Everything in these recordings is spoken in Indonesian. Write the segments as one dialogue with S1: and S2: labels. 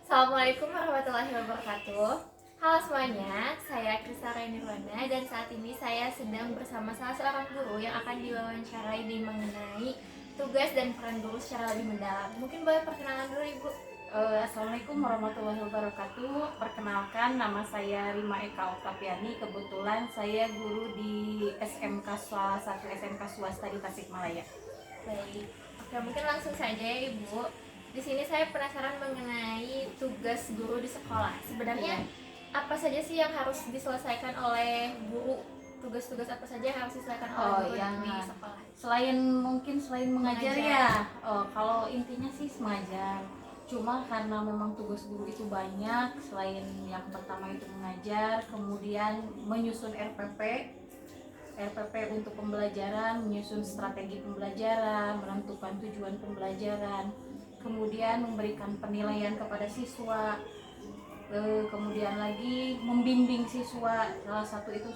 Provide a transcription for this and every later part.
S1: Assalamualaikum warahmatullahi wabarakatuh. Halo semuanya, saya Krisara Nirwana dan saat ini saya sedang bersama salah seorang guru yang akan diwawancarai mengenai tugas dan peran guru secara lebih mendalam. Mungkin boleh perkenalan dulu Ibu.
S2: Assalamualaikum warahmatullahi wabarakatuh. Perkenalkan, nama saya Rima Eka Oktaviani. Kebetulan saya guru di SMK salah satu SMK swasta di Tasikmalaya.
S1: Baik. Oke, mungkin langsung saja ya Ibu. Di sini saya penasaran mengenai tugas guru di sekolah. Sebenarnya apa saja sih yang harus diselesaikan oleh guru? Tugas-tugas apa saja yang harus diselesaikan oleh guru di sekolah?
S2: Selain mengajar ya. Kalau intinya sih mengajar. Cuma karena memang tugas guru itu banyak, selain yang pertama itu mengajar, kemudian menyusun RPP untuk pembelajaran, menyusun strategi pembelajaran, menentukan tujuan pembelajaran, kemudian memberikan penilaian kepada siswa, kemudian lagi membimbing siswa, salah satu itu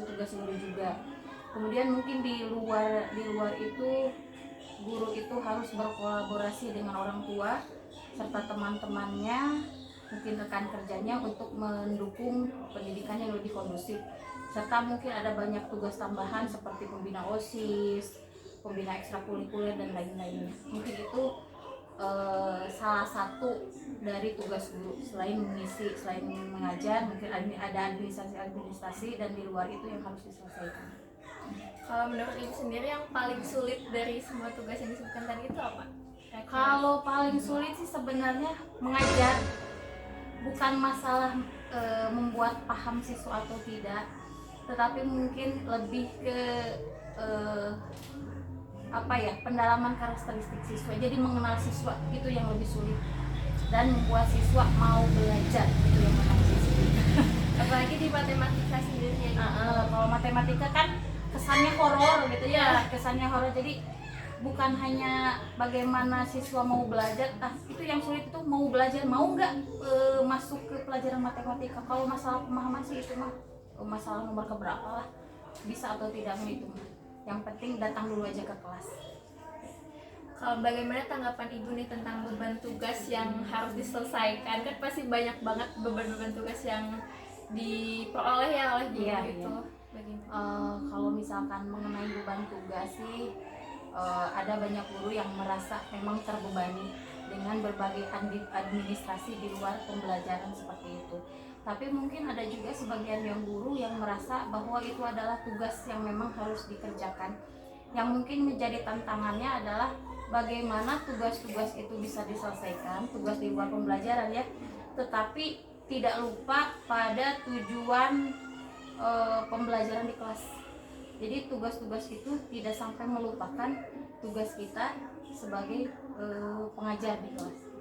S2: tugas guru juga. Kemudian mungkin di luar itu guru itu harus berkolaborasi dengan orang tua serta teman-temannya, mungkin rekan kerjanya, untuk mendukung pendidikan yang lebih kondusif. Serta mungkin ada banyak tugas tambahan seperti pembina OSIS, pembina ekstrakurikuler dan lain-lainnya. Mungkin itu salah satu dari tugas guru. Selain mengajar, mungkin ada administrasi dan di luar itu yang harus diselesaikan.
S1: Kalau menurut Ibu sendiri yang paling sulit dari semua tugas yang disebutkan tadi itu apa?
S2: Kalau paling sulit sih sebenarnya mengajar, bukan masalah membuat paham siswa atau tidak, tetapi mungkin lebih ke pendalaman karakteristik siswa. Jadi mengenal siswa itu yang lebih sulit, dan membuat siswa mau belajar itu yang paling sulit.
S1: Apalagi di matematika sendiri ya.
S2: Kalau matematika kan kesannya horor gitu ya, kesannya horor. Jadi bukan hanya bagaimana siswa mau belajar, itu yang sulit itu mau belajar, mau nggak masuk ke pelajaran matematika. Kalau masalah pemahaman sih itu mah masalah nomor keberapa lah, bisa atau tidaknya itu mah. Yang penting datang dulu aja ke kelas.
S1: Kalau bagaimana tanggapan Ibu nih tentang beban tugas yang harus diselesaikan? Kan pasti banyak banget beban-beban tugas yang diperoleh ya oleh guru itu.
S2: Kalau misalkan mengenai beban tugas sih, ada banyak guru yang merasa memang terbebani dengan berbagai administrasi di luar pembelajaran seperti itu. Tapi mungkin ada juga sebagian yang guru yang merasa bahwa itu adalah tugas yang memang harus dikerjakan. Yang mungkin menjadi tantangannya adalah bagaimana tugas-tugas itu bisa diselesaikan, tugas di luar pembelajaran ya, tetapi tidak lupa pada tujuan pembelajaran di kelas. Jadi tugas-tugas itu tidak sampai melupakan tugas kita sebagai pengajar di kelas.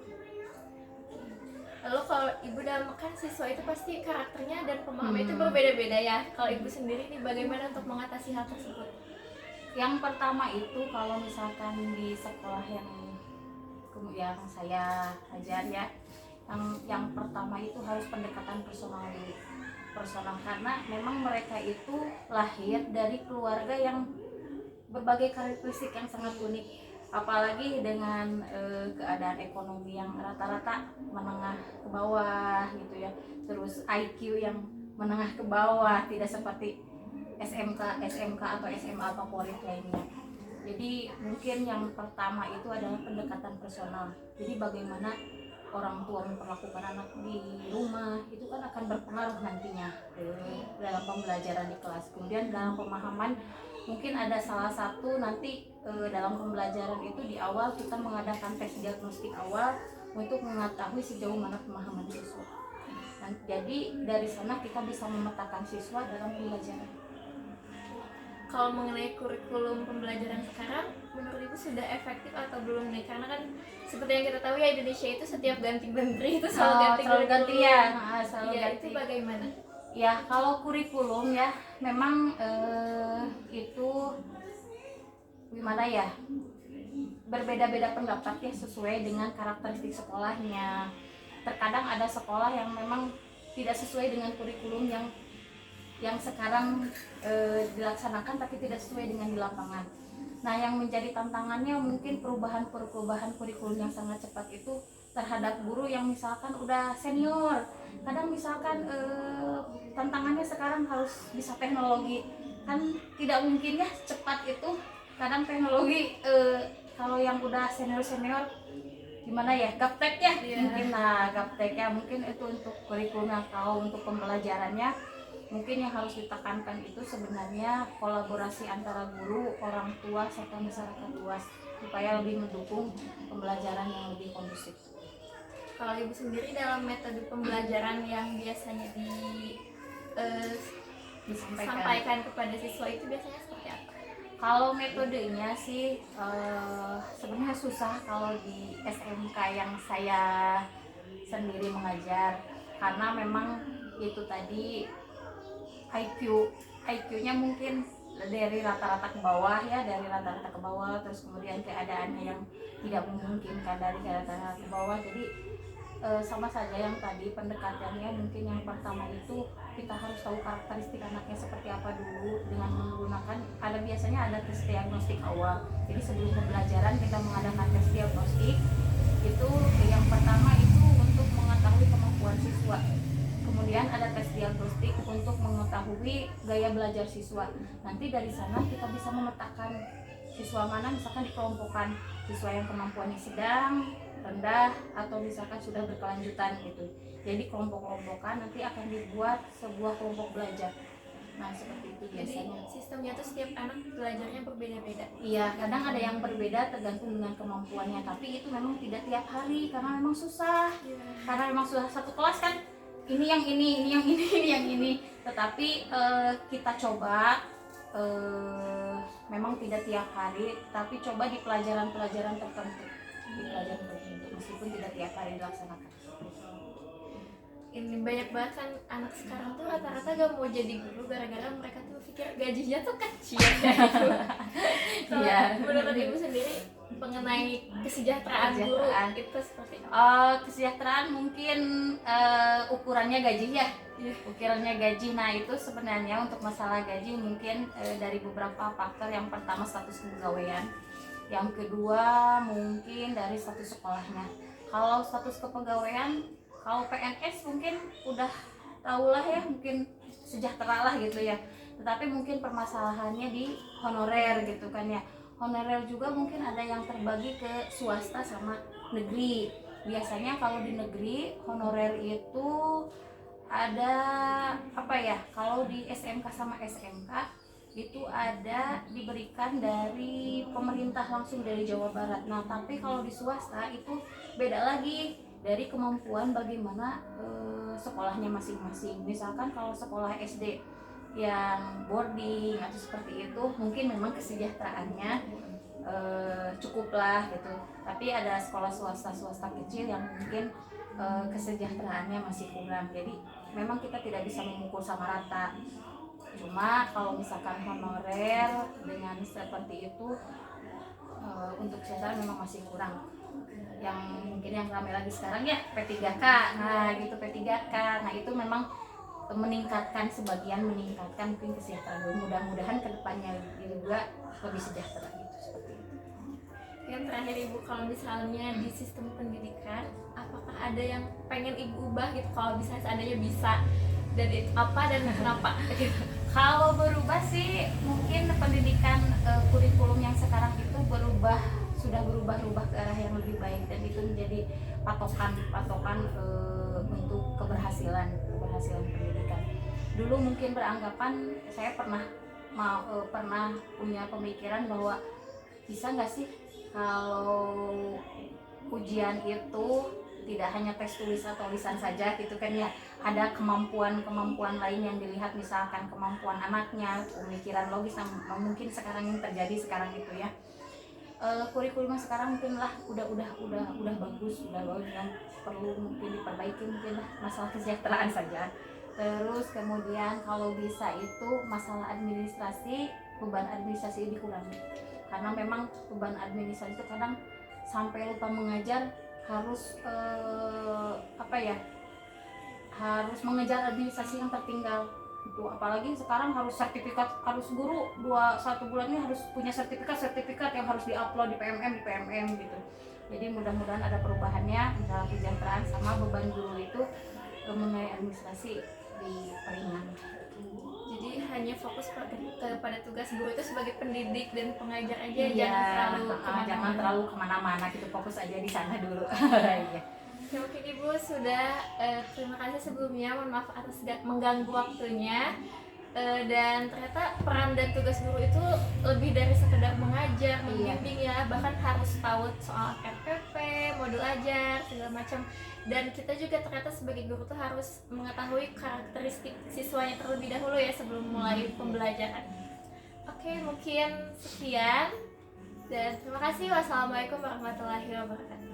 S1: Lalu kalau Ibu dalam kan siswa itu pasti karakternya dan pemahaman itu berbeda-beda ya. Kalau Ibu sendiri nih bagaimana untuk mengatasi hal tersebut?
S2: Yang pertama itu kalau misalkan di sekolah yang saya ajar ya, yang pertama itu harus pendekatan personal dulu. Personal karena memang mereka itu lahir dari keluarga yang berbagai karakteristik yang sangat unik, apalagi dengan keadaan ekonomi yang rata-rata menengah ke bawah gitu ya, terus IQ yang menengah ke bawah, tidak seperti SMK atau SMA favorit lainnya. Jadi mungkin yang pertama itu adalah pendekatan personal. Jadi bagaimana orang tua memperlakukan anak di rumah itu kan akan berpengaruh nantinya dalam pembelajaran di kelas. Kemudian dalam pemahaman mungkin ada salah satu nanti dalam pembelajaran itu di awal kita mengadakan tes diagnostik awal untuk mengetahui sejauh mana pemahaman siswa. Jadi dari sana kita bisa memetakan siswa dalam pembelajaran.
S1: Kalau mengenai kurikulum pembelajaran sekarang, menurut Ibu sudah efektif atau belum nih? Karena kan seperti yang kita tahu ya, Indonesia itu setiap ganti menteri itu selalu ganti
S2: ya.
S1: Itu bagaimana?
S2: Ya, kalau kurikulum ya memang itu gimana ya, berbeda-beda pendapat ya sesuai dengan karakteristik sekolahnya. Terkadang ada sekolah yang memang tidak sesuai dengan kurikulum yang sekarang dilaksanakan, tapi tidak sesuai dengan di lapangan. Nah, yang menjadi tantangannya mungkin perubahan kurikulum yang sangat cepat itu terhadap guru yang misalkan udah senior. Kadang misalkan tantangannya sekarang harus bisa teknologi, kan tidak mungkin ya cepat itu. Kadang teknologi kalau yang udah senior gimana ya, gaptek ya, mungkin gaptek ya, mungkin itu untuk kurikulumnya. Kalau untuk pembelajarannya mungkin yang harus ditekankan itu sebenarnya kolaborasi antara guru, orang tua, serta masyarakat luas supaya lebih mendukung pembelajaran yang lebih kondusif.
S1: Kalau ibu sendiri dalam metode pembelajaran yang biasanya disampaikan kepada siswa itu biasanya seperti apa?
S2: Kalau metodenya sih sebenarnya susah kalau di SMK yang saya sendiri mengajar, karena memang itu tadi IQ-nya mungkin dari rata-rata ke bawah ya, dari rata-rata ke bawah, terus kemudian keadaannya yang tidak memungkinkan dari rata-rata ke bawah. Jadi sama saja yang tadi pendekatannya. Mungkin yang pertama itu kita harus tahu karakteristik anaknya seperti apa dulu dengan menggunakan biasanya ada tes diagnostik awal. Jadi sebelum pembelajaran kita mengadakan tes diagnostik. Itu yang pertama itu untuk mengetahui kemampuan siswa. Kemudian ada tes diagnostik untuk mengetahui gaya belajar siswa. Nanti dari sana kita bisa memetakan siswa mana misalkan dikelompokkan, siswa yang kemampuannya sedang, rendah, atau misalkan sudah berkelanjutan gitu. Jadi kelompok-kelompokan nanti akan dibuat sebuah kelompok belajar. Nah seperti itu biasanya.
S1: Jadi sistemnya tuh setiap anak belajarnya berbeda-beda.
S2: Iya, kadang ada yang berbeda tergantung dengan kemampuannya. Tapi itu memang tidak tiap hari karena memang susah. Karena memang sudah satu kelas kan, ini yang ini yang ini, ini yang ini. Tetapi kita coba. Memang tidak tiap hari, tapi coba di pelajaran-pelajaran tertentu, meskipun tidak tiap hari dilaksanakan.
S1: Ini banyak banget kan anak sekarang tuh rata-rata gak mau jadi guru gara-gara mereka tuh pikir gajinya tuh kecil gitu. Iya. Menurut ibu sendiri mengenai kesejahteraan guru itu seperti apa?
S2: Kesejahteraan mungkin ukurannya gaji ya. Ukurannya gaji. Nah itu sebenarnya untuk masalah gaji mungkin dari beberapa faktor. Yang pertama status kepegawaian, yang kedua mungkin dari status sekolahnya. Kalau status kepegawaian, kalau PNS mungkin udah tahulah ya, mungkin sejahtera lah gitu ya. Tetapi mungkin permasalahannya di honorer gitu kan ya. Honorer juga mungkin ada yang terbagi ke swasta sama negeri. Biasanya kalau di negeri honorer itu ada apa ya, kalau di SMK sama SMK itu ada diberikan dari pemerintah langsung dari Jawa Barat. Nah tapi kalau di swasta itu beda lagi, dari kemampuan bagaimana sekolahnya masing-masing. Misalkan kalau sekolah SD yang boarding atau seperti itu mungkin memang kesejahteraannya cukuplah gitu. Tapi ada sekolah swasta kecil yang mungkin kesejahteraannya masih kurang. Jadi memang kita tidak bisa memukul sama rata. Cuma kalau misalkan honorer dengan seperti itu untuk kesejahteraan memang masih kurang. Yang mungkin yang ramai lagi sekarang ya P3K. Nah gitu, P3K. Nah itu memang meningkatkan mungkin kesejahteraan. Mudah-mudahan kedepannya juga lebih sejahtera gitu, seperti itu.
S1: Yang terakhir ibu, kalau misalnya di sistem pendidikan apakah ada yang pengen ibu ubah gitu, kalau misalnya seandainya bisa, dan itu apa dan kenapa?
S2: Kalau berubah sih mungkin pendidikan kurikulum yang sekarang itu sudah berubah ke arah yang lebih baik, dan itu menjadi patokan untuk keberhasilan pendidikan. Dulu mungkin beranggapan, saya pernah punya pemikiran bahwa bisa nggak sih kalau ujian itu tidak hanya tes tulis atau lisan saja gitu kan ya, ada kemampuan lain yang dilihat, misalkan kemampuan anaknya, pemikiran logis yang mungkin sekarang yang terjadi sekarang itu ya. Kurikulum sekarang mungkin lah udah bagus, yang perlu mungkin diperbaiki mungkin lah masalah kesejahteraan saja. Terus kemudian kalau bisa itu masalah administrasi, beban administrasi dikurangi, karena memang beban administrasi itu kadang sampai lupa mengajar, harus harus mengejar administrasi yang tertinggal itu. Apalagi sekarang harus sertifikat, harus guru 1 bulan ini harus punya sertifikat yang harus diupload di PMM gitu. Jadi mudah-mudahan ada perubahannya dalam kesejahteraan sama beban guru itu mengenai administrasi diperingan.
S1: Jadi hanya fokus kepada tugas guru itu sebagai pendidik dan pengajar aja,
S2: Iya,
S1: jangan
S2: jangan terlalu kemana-mana gitu, fokus aja di sana dulu. Iya.
S1: Ya, mungkin Ibu sudah, terima kasih sebelumnya, mohon maaf atas mengganggu waktunya. Dan ternyata peran dan tugas guru itu lebih dari sekedar mengajar, membimbing ya, bahkan harus tahu soal RPP, modul ajar, segala macam. Dan kita juga ternyata sebagai guru tuh harus mengetahui karakteristik siswanya terlebih dahulu ya sebelum mulai pembelajaran. Oke, mungkin sekian dan terima kasih. Wassalamualaikum warahmatullahi wabarakatuh.